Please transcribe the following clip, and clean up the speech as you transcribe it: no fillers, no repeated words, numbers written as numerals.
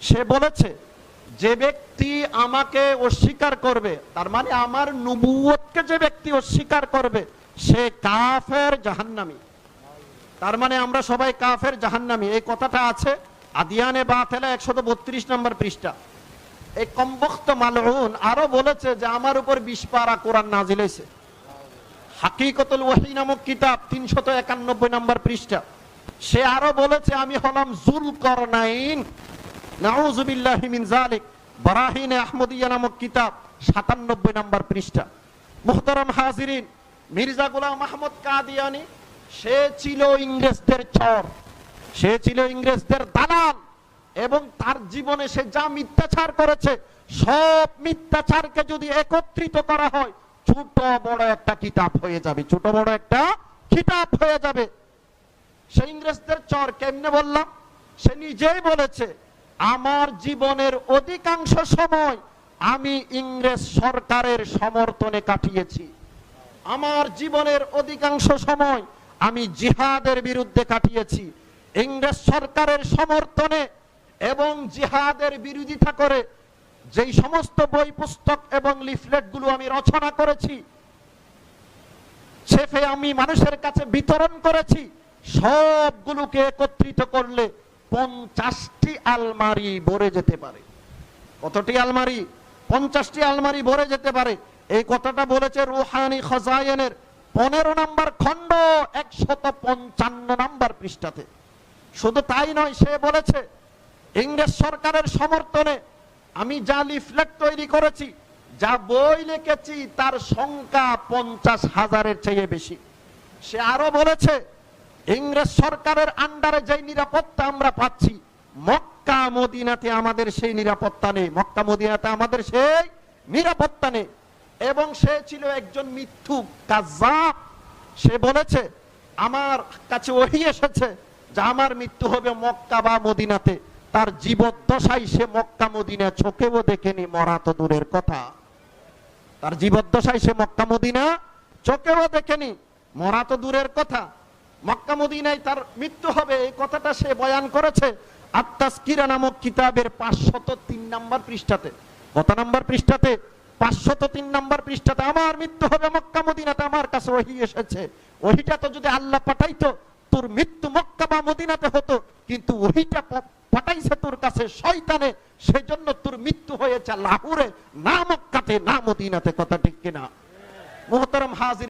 সে বলেছে যে ব্যক্তি আমাকে অস্বীকার করবে, তার মানে আমার নবুয়তকে যে ব্যক্তি অস্বীকার করবে সে কাফের জাহান্নামী। তার মানে আমরা সবাই কাফের জাহান্নামী, এই কথাটা আছে আদিয়ানে বাতিলা 132 নম্বর পৃষ্ঠা। এই কমবখ্ত মালউন আরো বলেছে যে আমার উপর 20 পারা কোরআন নাজিল হয়েছে। হাকিকতুল ওয়াহি নামক কিতাব 391 নম্বর পৃষ্ঠা। সে আরো বলেছে আমি হলাম যুলকরনাইন, নাউযুবিল্লাহি মিন যালিক। বারাহিনে আহমদিয়া নামক কিতাব 97 নম্বর পৃষ্ঠা। মুহতারাম হাজিরিন, মির্জা গোলাম আহমদ কাদিয়ানী সে ছিল ইংরেজদের চর, সে ছিল ইংরেজদের দালাল, এবং তার জীবনে সে যা মিথ্যাচার করেছে সব মিথ্যাচারকে যদি একত্রিত করা হয় ছোট বড় একটা কিতাব হয়ে যাবে, ছোট বড় একটা কিতাব হয়ে যাবে। সে ইংরেজদের চর কেমনে বললাম, সে নিজেই বলেছে আমার জীবনের অধিকাংশ সময় আমি ইংরেজ সরকারের সমর্থনে কাটিয়েছি, আমার জীবনের অধিকাংশ সময় আমি জিহাদের বিরুদ্ধে কাটিয়েছি। ইংরেজ সরকারের সমর্থনে এবং জিহাদের বিরোধিতা করে যেই সমস্ত বই পুস্তক এবং লিফলেটগুলো আমি রচনা করেছি, ছেপে আমি মানুষের কাছে বিতরণ করেছি, সবগুলোকে একত্রিত করলে 50টি আলমারি ভরে যেতে পারে। কতটি আলমারি? 50টি আলমারি ভরে যেতে পারে। এই কথাটা বলেছে রুহানি খজায়েনের 15 নম্বর খণ্ড 155 নম্বর পৃষ্ঠাতে। শুধু তাই নয়, সে বলেছে ইংরেজ সরকারের সমর্থনে আমি যা লিফলেট তৈরি করেছি, যা বই লিখেছি তার সংখ্যা 50,000-এর চেয়ে বেশি। সে আরো বলেছে ইংরেজ সরকারের আন্ডারে যে নিরাপত্তা আমরা পাচ্ছি মক্কা মদিনাতে আমাদের সেই নিরাপত্তা নেই, মক্কা মদিনাতে আমাদের সেই নিরাপত্তা নেই। এবং সে ছিল একজন মিথ্যুক কাযযাব। সে বলেছে আমার কাছে ওহী এসেছে যে আমার মৃত্যু হবে মক্কা বা মদিনাতে, তার জীবদ্দশায় সে মক্কা মদিনা চোখেও দেখেনি, মরা তো দূরের কথা। তার জীবদ্দশায় সে মক্কা মদিনা চোখেও দেখেনি, মরা তো দূরের কথা। মক্কা মদিনায় তার মৃত্যু হবে এই কথাটা সে বয়ান করেছে আত-তাযকিরা নামক কিতাবের 503 নম্বর পৃষ্ঠাতে। কত নম্বর পৃষ্ঠাতে? 503 নম্বর পৃষ্ঠাতে। আমার মৃত্যু হবে মক্কা মদিনাতে, আমার কাছে ওহী এসেছে। ওহীটা তো যদি আল্লাহ পাঠাইতো তোর মৃত্যু মক্কা বা মদিনাতে হতো, কিন্তু ওহীটা পাঠাইছে তোর কাছে শয়তানে, সেজন্য তোর মৃত্যু হয়েছে লাহোরে, না মক্কাতে না মদিনাতে। কথা ঠিক কিনা? মুহতারাম হাজির।